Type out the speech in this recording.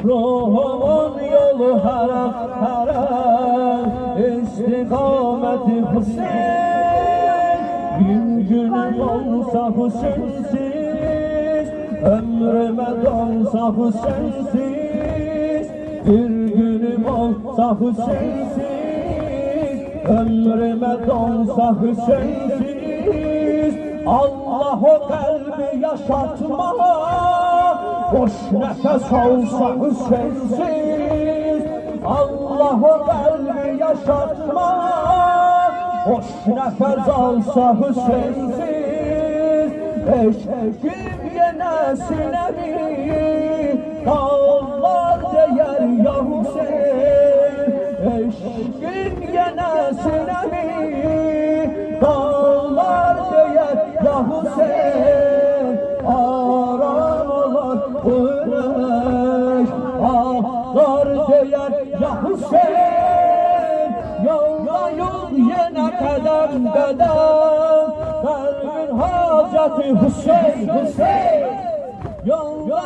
Ruhumun yolu haram haram, istikameti Hüseyin. Gün günüm olsa Hüseyinsiz, ömrüme dolsa Hüseyinsiz. Bir günüm olsa Hüseyinsiz, ömrüme dolsa Hüseyinsiz. Allah o kalbi yaşatma, boş nefes olsa Hüseyinsiz. Allah o kalbi yaşatma, boş nefes olsa Hüseyinsiz. Eşkim yine sinemi, dağlar değer ya Hüseyin. Eşkim yine sinemi, dağlar değer ya Hüseyin. Aram olan güneş, ağlar değer ya Hüseyin. Yolda yol yine kadem kadem, kalbin haceti Hüseyin, Hüseyin. Yolda